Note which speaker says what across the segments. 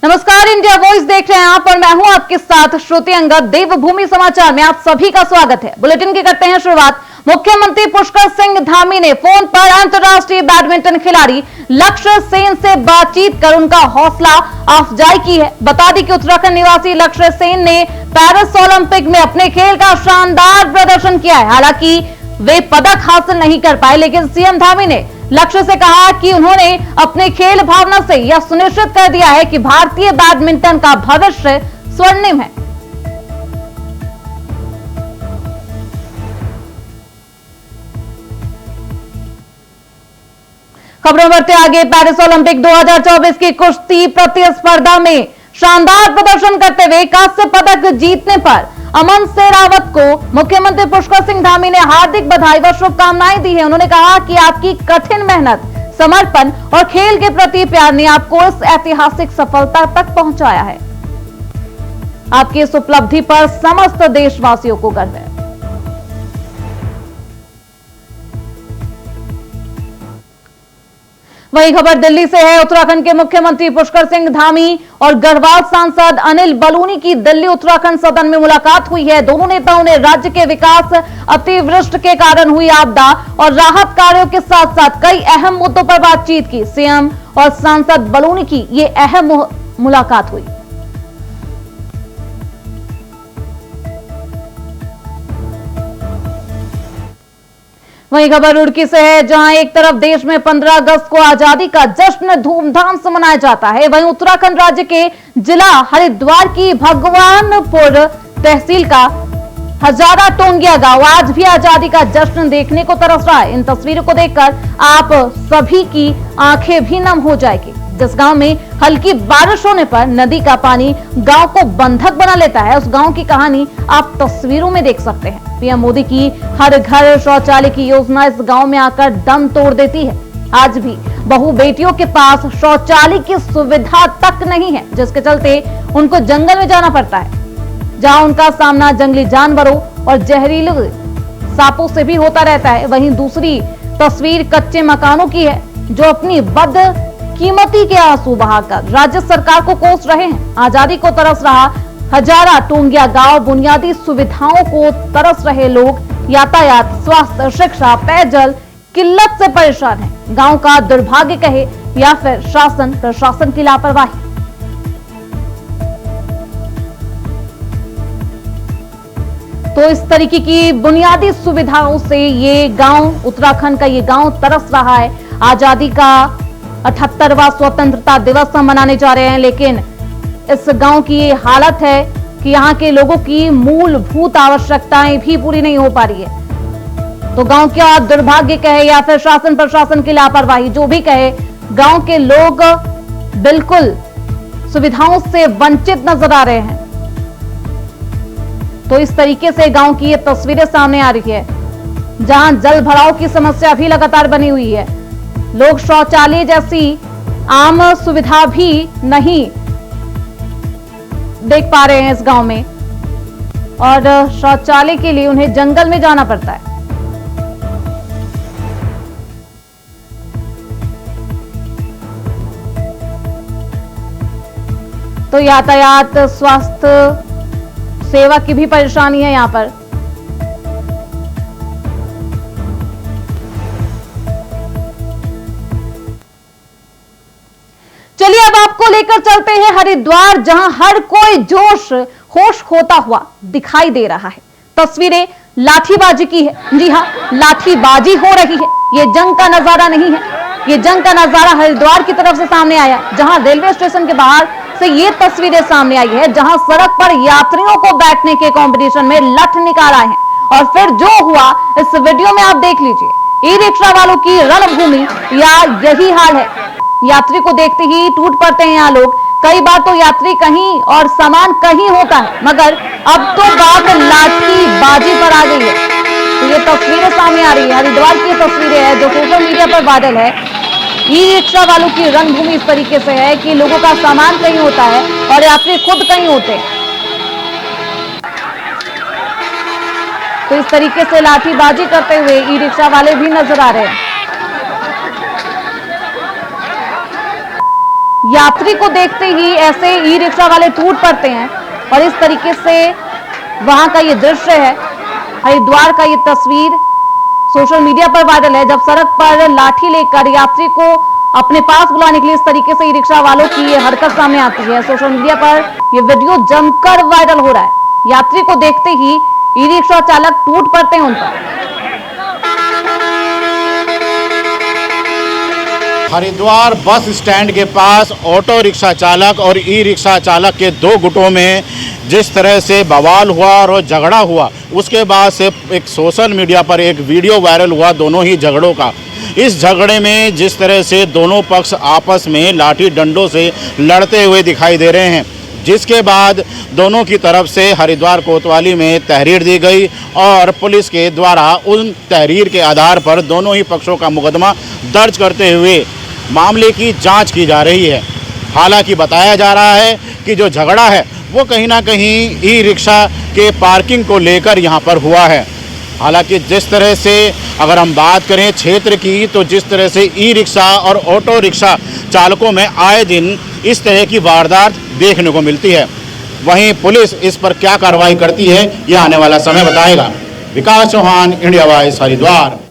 Speaker 1: नमस्कार, India voice देख रहे हैं आप और मैं हूं आपके साथ श्रुति अंगद। देवभूमि समाचार में आप सभी का स्वागत है। बुलेटिन की करते हैं शुरुआत। मुख्यमंत्री पुष्कर सिंह धामी ने फोन पर अंतर्राष्ट्रीय बैडमिंटन खिलाड़ी लक्ष्य सेन से बातचीत कर उनका हौसला अफजाई की है। बता दें कि उत्तराखंड निवासी लक्ष्य सेन ने पेरिस ओलंपिक में अपने खेल का शानदार प्रदर्शन किया है। हालांकि वे पदक हासिल नहीं कर पाए, लेकिन सीएम धामी ने लक्ष्य से कहा कि उन्होंने अपने खेल भावना से यह सुनिश्चित कर दिया है कि भारतीय बैडमिंटन का भविष्य स्वर्णिम है। खबरों बढ़ते आगे। पेरिस ओलंपिक 2024 की कुश्ती प्रतिस्पर्धा में शानदार प्रदर्शन करते हुए कांस्य पदक जीतने पर अमन शेरावत को मुख्यमंत्री पुष्कर सिंह धामी ने हार्दिक बधाई व शुभकामनाएं दी है। उन्होंने कहा कि आपकी कठिन मेहनत, समर्पण और खेल के प्रति प्यार ने आपको इस ऐतिहासिक सफलता तक पहुंचाया है। आपकी इस उपलब्धि पर समस्त देशवासियों को गर्व है। वही खबर दिल्ली से है। उत्तराखंड के मुख्यमंत्री पुष्कर सिंह धामी और गढ़वाल सांसद अनिल बलूनी की दिल्ली उत्तराखंड सदन में मुलाकात हुई है। दोनों नेताओं ने राज्य के विकास, अतिवृष्टि के कारण हुई आपदा और राहत कार्यों के साथ साथ कई अहम मुद्दों पर बातचीत की। सीएम और सांसद बलूनी की ये अहम मुलाकात हुई। वहीं खबर रुड़की से है, जहां एक तरफ देश में 15 अगस्त को आजादी का जश्न धूमधाम से मनाया जाता है, वहीं उत्तराखंड राज्य के जिला हरिद्वार की भगवानपुर तहसील का हजारा टोंगिया गांव आज भी आजादी का जश्न देखने को तरस रहा है। इन तस्वीरों को देखकर आप सभी की आंखें भी नम हो जाएगी। जिस गांव में हल्की बारिश होने पर नदी का पानी गांव को बंधक बना लेता है, उस गांव की कहानी आप तस्वीरों में देख सकते हैं। पीएम मोदी की हर घर शौचालय की योजना इस गांव में आकर दम तोड़ देती है। आज भी बहु बेटियों के पास शौचालय की सुविधा तक नहीं है, जिसके चलते उनको जंगल में जाना पड़ता है, जहां उनका सामना जंगली जानवरों और जहरीले सांपों से भी होता रहता है। वहीं दूसरी तस्वीर कच्चे मकानों की है, जो अपनी बदकीमती के आंसू बहाकर राज्य सरकार को कोस रहे हैं। आजादी को तरस रहा हजारा टोंगिया गांव बुनियादी सुविधाओं को तरस रहे लोग यातायात, स्वास्थ्य, शिक्षा, पेयजल किल्लत से परेशान हैं। गांव का दुर्भाग्य कहे या फिर शासन प्रशासन की लापरवाही। तो इस तरीके की बुनियादी सुविधाओं से ये गांव, उत्तराखंड का ये गांव तरस रहा है। आजादी का 78वां स्वतंत्रता दिवस हम मनाने जा रहे हैं, लेकिन इस गांव की ये हालत है कि यहाँ के लोगों की मूलभूत आवश्यकताएं भी पूरी नहीं हो पा रही है। तो गांव का दुर्भाग्य कहे या फिर शासन प्रशासन की लापरवाही, जो भी कहे, गांव के लोग बिल्कुल सुविधाओं से वंचित नजर आ रहे हैं। तो इस तरीके से गांव की ये तस्वीरें सामने आ रही है, जहां जल भराव की समस्या भी लगातार बनी हुई है। लोग शौचालय जैसी आम सुविधा भी नहीं देख पा रहे हैं इस गांव में, और शौचालय के लिए उन्हें जंगल में जाना पड़ता है। तो यातायात, स्वास्थ्य सेवा की भी परेशानी है यहां पर। चलिए अब आपको लेकर चलते हैं हरिद्वार, जहां हर कोई जोश होश खोता हुआ दिखाई दे रहा है। तस्वीरें लाठीबाजी की है। जी हां, लाठीबाजी हो रही है। ये जंग का नजारा नहीं है, ये जंग का नजारा हरिद्वार की तरफ से सामने आया, जहां रेलवे स्टेशन के बाहर से ये तस्वीरें सामने आई है, जहां सड़क पर यात्रियों को बैठने के कंपटीशन में लठ निकाल आए हैं। और फिर जो हुआ इस वीडियो में आप देख लीजिए। ई रिक्शा वालों की रणभूमि या यही हाल है। यात्री को देखते ही टूट पड़ते हैं यहाँ लोग। कई बार तो यात्री कहीं और सामान कहीं होता है, मगर अब तो बात लाठीबाजी पर आ गई है। तो ये तस्वीरें सामने आ रही है, हरिद्वार की तस्वीरें हैं जो सोशल मीडिया पर वायरल है। ई रिक्शा वालों की रणभूमि इस तरीके से है कि लोगों का सामान कहीं होता है और यात्री खुद कहीं होते हैं। तो इस तरीके से लाठीबाजी करते हुए ई रिक्शा वाले भी नजर आ रहे हैं। यात्री को देखते ही ऐसे ई रिक्शा वाले टूट पड़ते हैं और इस तरीके से वहां का ये दृश्य है, हरिद्वार का ये तस्वीर सोशल मीडिया पर वायरल है। जब सड़क पर लाठी लेकर यात्री को अपने पास बुलाने के लिए इस तरीके से ई रिक्शा वालों की ये हरकत सामने आती है। सोशल मीडिया पर ये वीडियो जमकर वायरल हो रहा है। यात्री को देखते ही ई रिक्शा चालक टूट पड़ते हैं उन पर।
Speaker 2: हरिद्वार बस स्टैंड के पास ऑटो रिक्शा चालक और ई रिक्शा चालक के दो गुटों में जिस तरह से बवाल हुआ और झगड़ा हुआ, उसके बाद से एक सोशल मीडिया पर एक वीडियो वायरल हुआ दोनों ही झगड़ों का। इस झगड़े में जिस तरह से दोनों पक्ष आपस में लाठी डंडों से लड़ते हुए दिखाई दे रहे हैं, जिसके बाद दोनों की तरफ से हरिद्वार कोतवाली में तहरीर दी गई और पुलिस के द्वारा उन तहरीर के आधार पर दोनों ही पक्षों का मुकदमा दर्ज करते हुए मामले की जांच की जा रही है। हालांकि बताया जा रहा है कि जो झगड़ा है वो कहीं ना कहीं ई रिक्शा के पार्किंग को लेकर यहाँ पर हुआ है। हालांकि जिस तरह से अगर हम बात करें क्षेत्र की, तो जिस तरह से ई रिक्शा और ऑटो रिक्शा चालकों में आए दिन इस तरह की वारदात देखने को मिलती है। वहीं पुलिस इस पर क्या कार्रवाई करती है, यह आने वाला समय बताएगा। विकास चौहान, इंडिया वॉइस, हरिद्वार।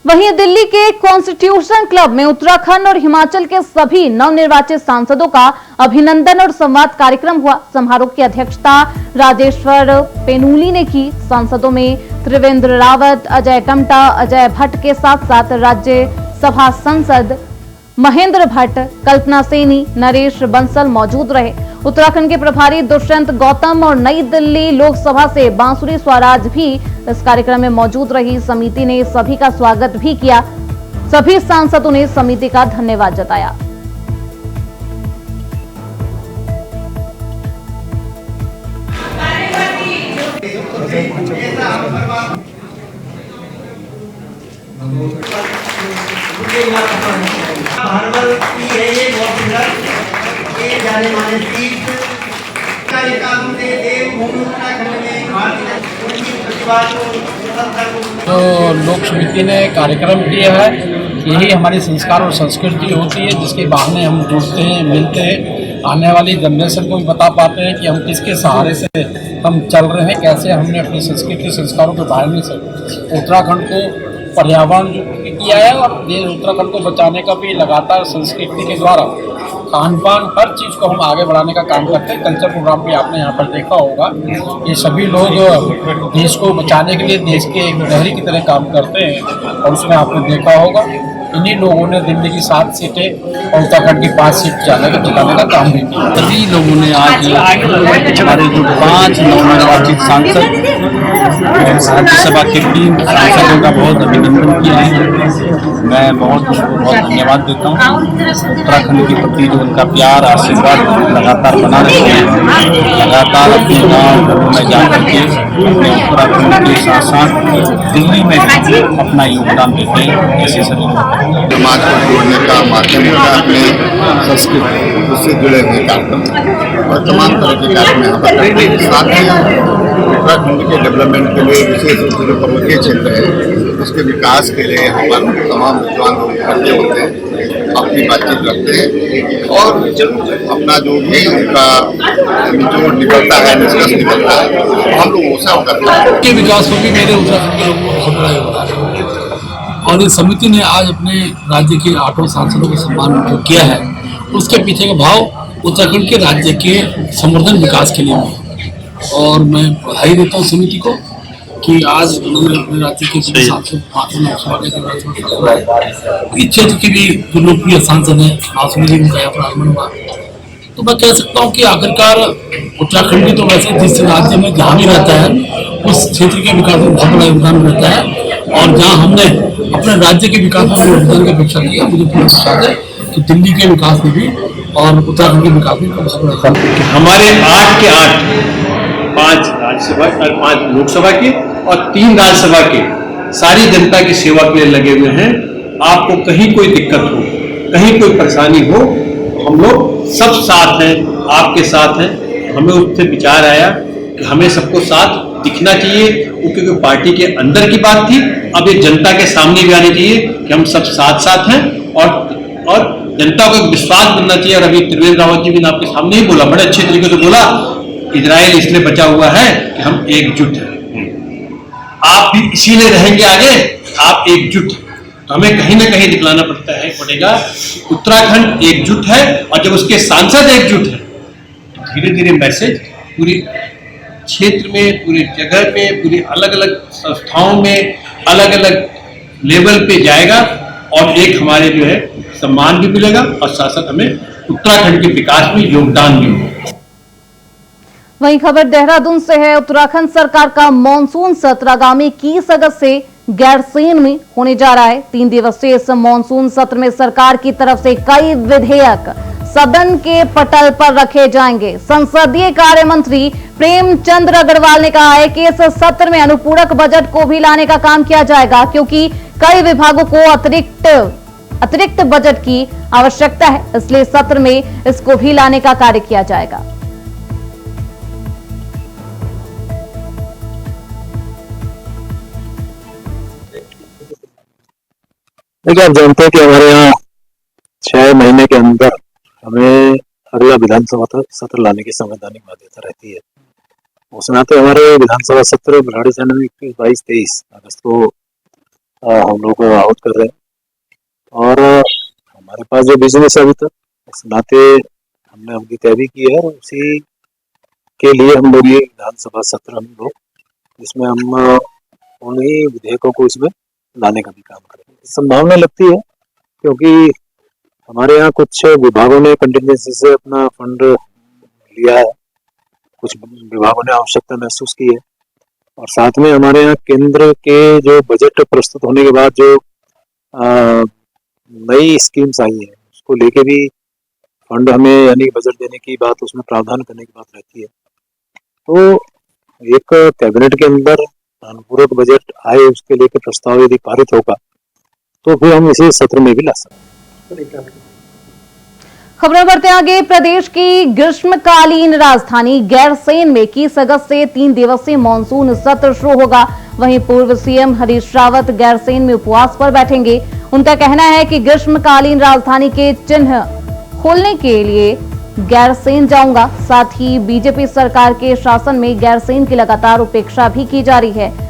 Speaker 1: वहीं दिल्ली के कॉन्स्टिट्यूशन क्लब में उत्तराखंड और हिमाचल के सभी नवनिर्वाचित सांसदों का अभिनंदन और संवाद कार्यक्रम हुआ। समारोह की अध्यक्षता राजेश्वर पेनुली ने की। सांसदों में त्रिवेंद्र रावत, अजय टम्टा, अजय भट्ट के साथ साथ राज्यसभा सांसद महेंद्र भट्ट, कल्पना सेनी, नरेश बंसल मौजूद रहे। उत्तराखंड के प्रभारी दुष्यंत गौतम और नई दिल्ली लोकसभा से बांसुरी स्वराज भी इस कार्यक्रम में मौजूद रही। समिति ने सभी का स्वागत भी किया। सभी सांसदों ने समिति का धन्यवाद जताया।
Speaker 3: तो लोक समिति ने कार्यक्रम किया है, यही हमारी संस्कार और संस्कृति होती है, जिसके बहाने हम जुड़ते हैं, मिलते हैं, आने वाली जनरेशन को भी बता पाते हैं कि हम किसके सहारे से हम चल रहे हैं, कैसे हमने अपनी संस्कृति संस्कारों के बारे में उत्तराखंड को पर्यावरण किया है और देश उत्तराखंड को बचाने का भी लगातार संस्कृति के द्वारा खान पान हर चीज़ को हम आगे बढ़ाने का काम करते हैं। कल्चर प्रोग्राम भी आपने यहाँ पर देखा होगा, ये सभी लोग देश को बचाने के लिए देश के एक प्रहरी की तरह काम करते हैं और उसमें आपने देखा होगा इन्हीं लोगों ने दिल्ली की 7 सीटें और उत्तराखंड की 5 सीट जिताने का काम भी किया। सभी लोगों ने आज हमारे जो 5 नवनिर्वाचित सांसद राज्यसभा के 3 सांसदों का बहुत अभिनंदन किया है। मैं बहुत धन्यवाद देता हूँ। उत्तराखंड के प्रति जो उनका प्यार आशीर्वाद लगातार बना रहे हैं, लगातार अपने गाँव घरों में जा करके अपने उत्तराखंड के साथ साथ दिल्ली में अपना योगदान देते हैं। ऐसे सभी
Speaker 4: समाज को जोड़ने का माध्यम होता है, अपने संस्कृति उससे जुड़े हुए कार्यक्रम और तमाम तरह के कार्यक्रम यहाँ पर करते हैं। साथ ही उत्तराखंड के डेवलपमेंट के लिए विशेष रूप से जो पर्वतीय क्षेत्र है उसके विकास के लिए यहाँ पर तमाम विद्वान लोग इकट्ठे होते हैं, अपनी बातचीत रखते हैं और अपना जो भी उनका निचोड़ निकलता है, निष्कर्ष निकलता है, तो हम लोग वो करते हैं।
Speaker 3: के विकास को भी मेरे उत्तराखंड के लोगों को बहुत बड़ा योगदान है और इस समिति ने आज अपने राज्य के 8 सांसदों को सम्मान जो किया है, उसके पीछे का भाव उत्तराखंड के राज्य के संवर्धन विकास के लिए और मैं बधाई देता हूँ समिति को कि आज उन्होंने अपने राज्य के सांसद क्षेत्र के भी जो लोकप्रिय सांसद हैं आसुनी जी का आगमन हुआ। तो मैं कह सकता हूँ कि आखिरकार उत्तराखंड की तो वैसे जिस राज्य में जहाँ भी रहता है उस क्षेत्र के विकास में बहुत बड़ा योगदान रहता है और जहाँ हमने अपने राज्य के विकास में योगदान की अपेक्षा की, मुझे पूरा विश्वास है कि दिल्ली के विकास में भी और उत्तराखंड के विकास में बहुत बड़ा
Speaker 5: हमारे 8 के 8 5 राज्यसभा और 5 लोकसभा के और 3 राज्यसभा के सारी जनता की सेवा के लिए लगे हुए हैं। आपको कहीं कोई दिक्कत हो, कहीं कोई परेशानी हो, हम लोग सब साथ हैं, आपके साथ हैं। हमें उससे विचार आया कि हमें सबको साथ दिखना चाहिए, क्योंकि पार्टी के अंदर की बात थी, अब ये जनता के सामने भी आनी चाहिए कि हम सब साथ साथ हैं और जनता को एक विश्वास बनना चाहिए। और अभी त्रिवेंद्र रावत जी भी ने आपके सामने ही बोला, बड़े अच्छे तरीके से बोला, इजराइल इसलिए बचा हुआ है कि हम एकजुट हैं। आप भी इसीलिए रहेंगे आगे, आप एकजुट हैं। तो हमें कहीं ना कहीं दिखलाना पड़ेगा उत्तराखंड एकजुट है। और जब उसके सांसद एकजुट है तो धीरे धीरे मैसेज पूरी क्षेत्र में, पूरी जगह में, पूरी अलग अलग संस्थाओं में, अलग अलग लेवल पे जाएगा। और एक हमारे जो है सम्मान भी मिलेगा और साथ साथ हमें उत्तराखंड के विकास में योगदान भी मिलेगा।
Speaker 1: वहीं खबर देहरादून से है। उत्तराखंड सरकार का मॉनसून सत्र आगामी 21 अगस्त से गैरसैंण में होने जा रहा है। 3 दिवसीय इस मॉनसून सत्र में सरकार की तरफ से कई विधेयक सदन के पटल पर रखे जाएंगे। संसदीय कार्य मंत्री प्रेमचंद अग्रवाल ने कहा है कि इस सत्र में अनुपूरक बजट को भी लाने का काम किया जाएगा, क्योंकि कई विभागों को अतिरिक्त बजट की आवश्यकता है, इसलिए सत्र में इसको भी लाने का कार्य किया जाएगा।
Speaker 6: देखिए, आप जानते हैं कि हमारे यहाँ 6 महीने के अंदर हमें अगला विधानसभा सत्र लाने की संवैधानिक बाध्यता रहती है। उस नाते हमारे विधानसभा सत्र भराड़ी सैन में 21, 22, 23 अगस्त को हम लोग आहूत कर रहे हैं। और हमारे पास जो बिजनेस है अभी तक, इस नाते हमने अवधि तय भी की है और उसी के लिए हम लोग ये विधानसभा सत्र हम लोग इसमें हम उन्हीं विधेयकों को इसमें लाने का भी काम करेंगे। संभावना लगती है, क्योंकि हमारे यहाँ कुछ विभागों ने कंटिजेंसी से अपना फंड लिया है, कुछ विभागों ने आवश्यकता महसूस की है। और साथ में हमारे यहाँ केंद्र के जो बजट प्रस्तुत होने के बाद जो नई स्कीम्स आई है, उसको लेके भी फंड हमें यानी बजट देने की बात, उसमें प्रावधान करने की बात रहती है। तो एक कैबिनेट के अंदर अनुपूरक बजट आए, उसके लेकर प्रस्ताव यदि पारित होगा तो फिर हम इसे सत्र में भी ला सकते हैं।
Speaker 1: खबरें बढ़ते आगे। प्रदेश की ग्रीष्मकालीन राजधानी गैरसैंण में 21 अगस्त से 3 दिवसीय मानसून सत्र शुरू होगा। वहीं पूर्व सीएम हरीश रावत गैरसैंण में उपवास पर बैठेंगे। उनका कहना है कि ग्रीष्मकालीन राजधानी के चिन्ह खोलने के लिए गैरसैंण जाऊंगा। साथ ही बीजेपी सरकार के शासन में गैरसैंण की लगातार उपेक्षा भी की जा रही है।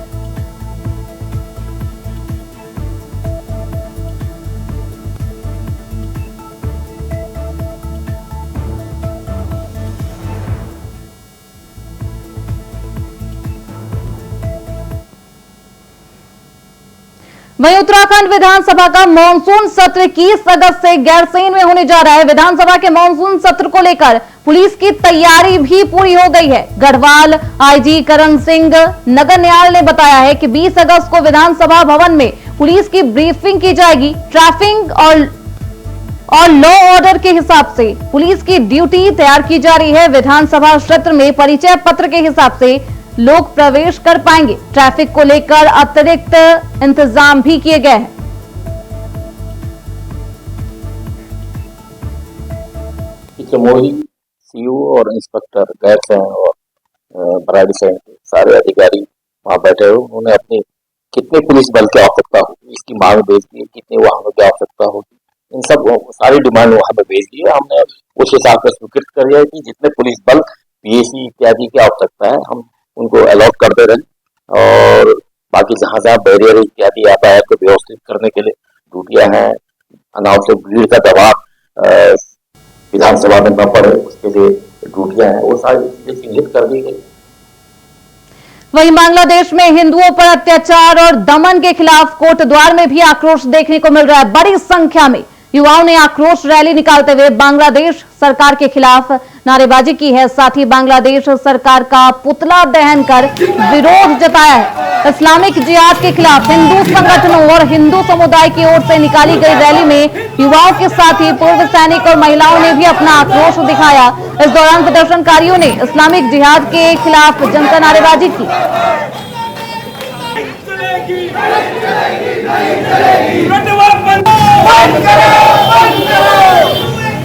Speaker 1: वहीं उत्तराखंड विधानसभा का मानसून सत्र 21 अगस्त से गैरसैंण में होने जा रहा है। विधानसभा के मानसून सत्र को लेकर पुलिस की तैयारी भी पूरी हो गई है। गढ़वाल आईजी करण सिंह नगर न्यायालय ने बताया है कि 20 अगस्त को विधानसभा भवन में पुलिस की ब्रीफिंग की जाएगी। ट्रैफिक और लॉ ऑर्डर के हिसाब से पुलिस की ड्यूटी तैयार की जा रही है। विधानसभा क्षेत्र में परिचय पत्र के हिसाब से लोग प्रवेश कर पाएंगे। ट्रैफिक को लेकर अतिरिक्त इंतजाम भी किए गए हैं।
Speaker 7: चमोली सीयू और इंस्पेक्टर गैरसैंण और भराड़ी सैन के सारे अधिकारी वहां बैठे हुए, उन्होंने अपनी कितने पुलिस बल की आवश्यकता होगी इसकी मांग भेज दी है, कितने वाहनों की आवश्यकता होगी, इन सब सारी डिमांड वहां पे भेज दी है। हमने उस हिसाब से स्वीकृत कर दिया है कि जितने पुलिस बल पीएसी इत्यादि की आवश्यकता है हम उनको अलॉट करते रहे। और बाकी जहां जहां बैरियर इत्यादि यातायात को व्यवस्थित करने के लिए ड्यूटियां हैं, अनावश्यक भीड़ का दबाव विधानसभा में न पड़े उसके लिए ड्यूटियां हैं, वो सारी चीजें चिन्हित कर दी गई।
Speaker 1: वहीं बांग्लादेश में हिंदुओं पर अत्याचार और दमन के खिलाफ कोटद्वार में भी आक्रोश देखने को मिल रहा है। बड़ी संख्या में युवाओं ने आक्रोश रैली निकालते हुए बांग्लादेश सरकार के खिलाफ नारेबाजी की है। साथ ही बांग्लादेश सरकार का पुतला दहन कर विरोध जताया है। इस्लामिक जिहाद के खिलाफ हिंदू संगठनों और हिंदू समुदाय की ओर से निकाली गई रैली में युवाओं के साथ ही पूर्व सैनिक और महिलाओं ने भी अपना आक्रोश दिखाया। इस दौरान प्रदर्शनकारियों ने इस्लामिक जिहाद के खिलाफ जमकर नारेबाजी की।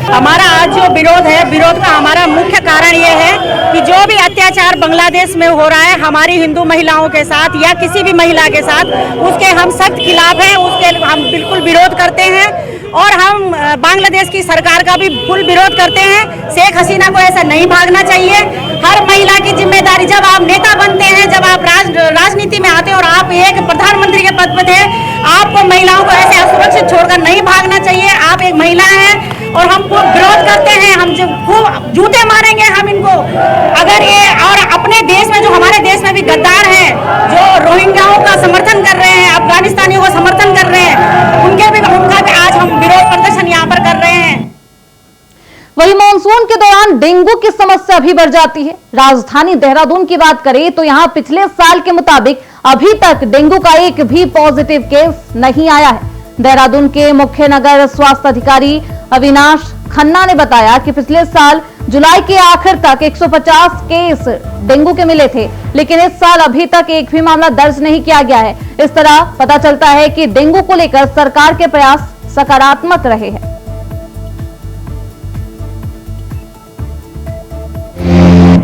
Speaker 8: हमारा आज जो विरोध है, विरोध का हमारा मुख्य कारण ये है कि जो भी अत्याचार बांग्लादेश में हो रहा है हमारी हिंदू महिलाओं के साथ या किसी भी महिला के साथ, उसके हम सख्त खिलाफ हैं, उसके हम बिल्कुल विरोध करते हैं और हम बांग्लादेश की सरकार का भी फुल विरोध करते हैं। शेख हसीना को ऐसा नहीं भागना चाहिए। हर महिला की जिम्मेदारी, जब आप नेता बनते हैं, जब आप राजनीति में आते हैं और आप एक प्रधानमंत्री के पद पर थे, आपको महिलाओं को ऐसे असुरक्षित छोड़कर नहीं भागना चाहिए। आप एक महिला हैं और हम खूब विरोध करते हैं, हम जब खूब जूते मारेंगे हम इनको अगर ये, और अपने देश में जो हमारे देश में भी गद्दार हैं जो रोहिंग्याओं का समर्थन कर रहे हैं, अफगानिस्तानियों का समर्थन कर रहे हैं, उनका भी आज हम विरोध प्रदर्शन यहाँ पर कर रहे हैं।
Speaker 1: वहीं मानसून के दौरान डेंगू की समस्या भी बढ़ जाती है। राजधानी देहरादून की बात करें तो यहां पिछले साल के मुताबिक अभी तक डेंगू का एक भी पॉजिटिव केस नहीं आया है। देहरादून के मुख्य नगर स्वास्थ्य अधिकारी अविनाश खन्ना ने बताया कि पिछले साल जुलाई के आखिर तक 150 केस डेंगू के मिले थे, लेकिन इस साल अभी तक एक भी मामला दर्ज नहीं किया गया है। इस तरह पता चलता है कि डेंगू को लेकर सरकार के प्रयास सकारात्मक रहे हैं।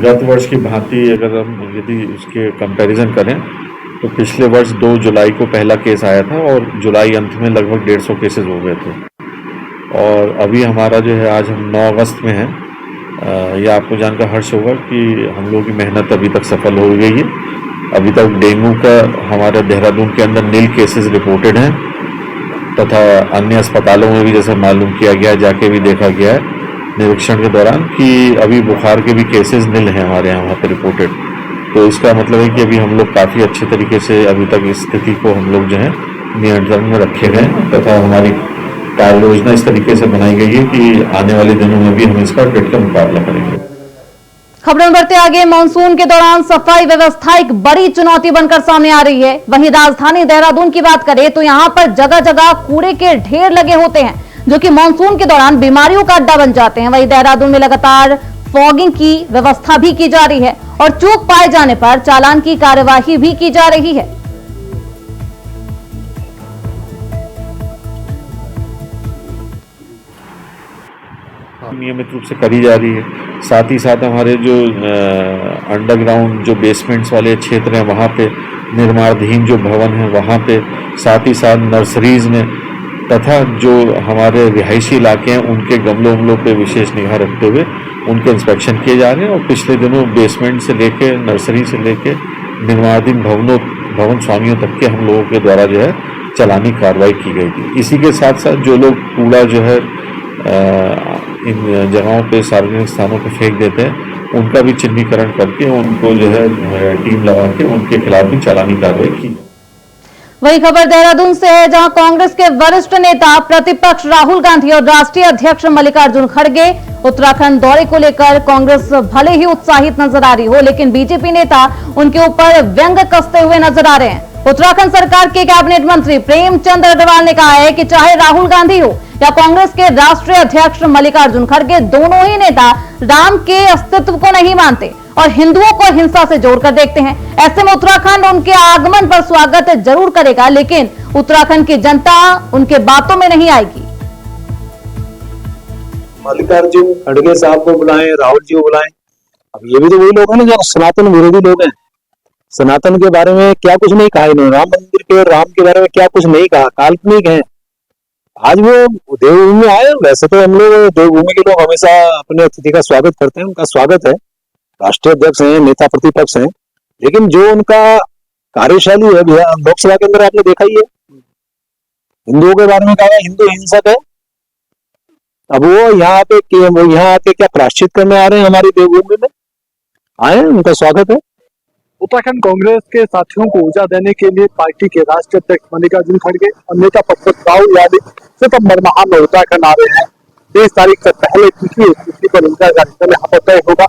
Speaker 9: गत वर्ष की भांति अगर हम यदि उसके कंपैरिजन करें तो पिछले वर्ष 2 जुलाई को पहला केस आया था और जुलाई अंत में लगभग 150 केसेस हो गए थे। और अभी हमारा जो है, आज हम 9 अगस्त में हैं, यह आपको जानकर हर्ष होगा कि हम लोगों की मेहनत अभी तक सफल हो गई है। अभी तक डेंगू का हमारे देहरादून के अंदर 0 केसेस रिपोर्टेड हैं तथा अन्य अस्पतालों में भी जैसे मालूम किया गया, जाके भी देखा गया है निरीक्षण के दौरान कि अभी बुखार के भी केसेस 0 हैं हमारे यहाँ पर रिपोर्टेड। तो इसका मतलब है कि अभी हम लोग काफ़ी अच्छे तरीके से अभी तक इस स्थिति को हम लोग जो है नियंत्रण में रखे गए तथा हमारी कार्य योजना इस तरीके से बनाई गई है कि आने वाले दिनों में भी हम इसका डट कर मुकाबला करेंगे।
Speaker 1: खबरों बढ़ते आगे, मानसून के दौरान सफाई व्यवस्था एक बड़ी चुनौती बनकर सामने आ रही है। वहीं राजधानी देहरादून की बात करें तो यहां पर जगह जगह कूड़े के ढेर लगे होते हैं जो कि मानसून के दौरान बीमारियों का अड्डा बन जाते हैं। वहीं देहरादून में लगातार फॉगिंग की व्यवस्था भी की जा रही है और चूक पाए जाने पर चालान की कार्यवाही भी की जा रही है।
Speaker 9: नियमित रूप से करी जा रही है। साथ ही साथ हमारे जो अंडरग्राउंड जो बेसमेंट्स वाले क्षेत्र हैं वहाँ पे निर्माणाधीन जो भवन है वहाँ पे, साथ ही साथ नर्सरीज में तथा जो हमारे रिहायशी इलाके हैं उनके गमलों पे विशेष निगाह रखते हुए उनके इंस्पेक्शन किए जा रहे हैं। और पिछले दिनों बेसमेंट से लेके नर्सरी से लेके निर्माणाधीन भवन स्वामियों तक के हम लोगों के द्वारा जो है चालानी कार्रवाई की गई थी। इसी के साथ साथ जो लोग कूड़ा जो है इन जगहों पे सार्वजनिक स्थानों पे फेंक देते हैं उनका भी चिन्हीकरण करके उनको जो है टीम लगा के उनके खिलाफ भी चालानी कार्रवाई की।
Speaker 1: वही खबर देहरादून से है जहां कांग्रेस के वरिष्ठ नेता प्रतिपक्ष राहुल गांधी और राष्ट्रीय अध्यक्ष मल्लिकार्जुन खड़गे उत्तराखंड दौरे को लेकर कांग्रेस भले ही उत्साहित नजर आ रही हो, लेकिन बीजेपी नेता उनके ऊपर व्यंग कसते हुए नजर आ रहे हैं। उत्तराखंड सरकार के कैबिनेट मंत्री प्रेमचंद अग्रवाल ने कहा है कि चाहे राहुल गांधी हो या कांग्रेस के राष्ट्रीय अध्यक्ष मल्लिकार्जुन खड़गे, दोनों ही नेता राम के अस्तित्व को नहीं मानते और हिंदुओं को हिंसा से जोड़कर देखते हैं। ऐसे में उत्तराखंड उनके आगमन पर स्वागत जरूर करेगा, लेकिन उत्तराखंड की जनता उनके बातों में नहीं आएगी।
Speaker 6: मल्लिकार्जुन खड़गे साहब को बुलाएं, राहुल जी को बुलाएं, अब ये भी तो वही लोग हैं ना जो सनातन विरोधी लोग हैं। सनातन के बारे में क्या कुछ नहीं कहा इन्होंने, राम मंदिर के और राम के बारे में क्या कुछ नहीं कहा, काल्पनिक है। आज वो देवभूमि में आए, वैसे तो हम लोग देवभूमि के लोग हमेशा अपने अतिथि का स्वागत करते हैं, उनका स्वागत है, राष्ट्रीय अध्यक्ष हैं, नेता प्रतिपक्ष हैं, लेकिन जो उनका कार्यशैली है लोकसभा के अंदर आपने देखा ही है, हिंदुओं के बारे में कहा हिंदू हिंसक है। अब वो यहाँ आके क्या प्रायश्चित करने आ रहे हैं हमारी देवभूमि में, आए, उनका स्वागत है।
Speaker 10: उत्तराखंड कांग्रेस के साथियों को ऊर्जा देने के लिए पार्टी के राष्ट्रीय अध्यक्ष मल्लिकार्जुन खड़गे और नेता प्रतिपक्ष राहुल गांधी सितंबर माह में उत्तराखंड आ रहे हैं। 23 तारीख से पहले तिथि पर उनका कार्यक्रम यहाँ पर तय होगा।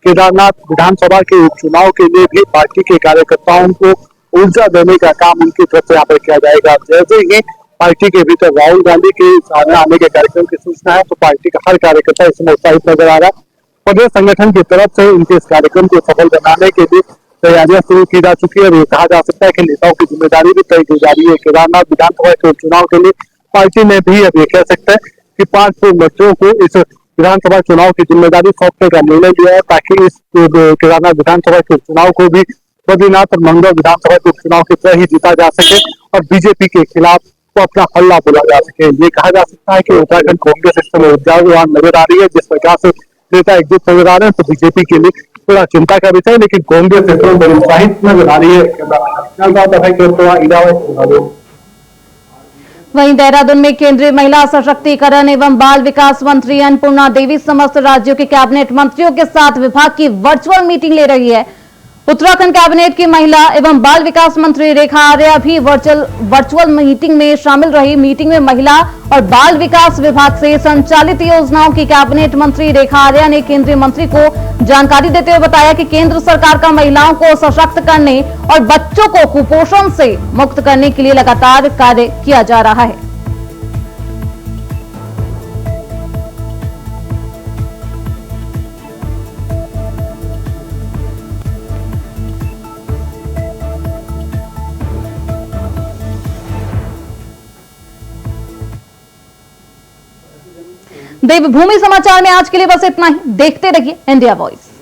Speaker 10: केदारनाथ विधानसभा के उपचुनाव के लिए भी पार्टी के कार्यकर्ताओं को ऊर्जा देने का काम उनकी तरफ से यहाँ पर किया जाएगा। जैसे ही पार्टी के भीतर राहुल गांधी के सामने आने के कार्यक्रम की सूचना है तो पार्टी का हर कार्यकर्ता इसमें उत्साहित नजर आ रहा है। प्रदेश संगठन की तरफ से उनके इस कार्यक्रम को सफल बनाने के लिए तैयारियां शुरू की जा चुकी है और ये कहा जा सकता है कि नेताओं की जिम्मेदारी भी तय की जा रही है। केदारनाथ विधानसभा के उपचुनाव के लिए पार्टी ने भी अब ये कह सकता है कि 5 पूर्व मंत्रियों को इस विधानसभा चुनाव की जिम्मेदारी सौंपने का निर्णय लिया है, ताकि इस केदारनाथ विधानसभा के चुनाव को भी बद्रीनाथ और मंगलौर विधानसभा के चुनाव की तरह ही जीता जा सके और बीजेपी के खिलाफ तो अपना हल्ला बोला जा सके। ये कहा जा सकता है कि उत्तराखंड कांग्रेस इस समय ऊर्जावान नजर आ रही है, जिस प्रकार से नेता एकजुट नजर आ रहे हैं, तो बीजेपी के लिए थोड़ा चिंता का विषय, लेकिन कांग्रेस इस समय बड़ी उत्साहित नजर आ रही है।
Speaker 1: वहीं देहरादून में केंद्रीय महिला सशक्तिकरण एवं बाल विकास मंत्री अन्नपूर्णा देवी समस्त राज्यों के कैबिनेट मंत्रियों के साथ विभाग की वर्चुअल मीटिंग ले रही है। उत्तराखंड कैबिनेट की महिला एवं बाल विकास मंत्री रेखा आर्या भी वर्चुअल मीटिंग में शामिल रही। मीटिंग में महिला और बाल विकास विभाग से संचालित योजनाओं की कैबिनेट मंत्री रेखा आर्या ने केंद्रीय मंत्री को जानकारी देते हुए बताया कि केंद्र सरकार का महिलाओं को सशक्त करने और बच्चों को कुपोषण से मुक्त करने के लिए लगातार कार्य किया जा रहा है। देवभूमि समाचार में आज के लिए बस इतना ही। देखते रहिए इंडिया वॉइस।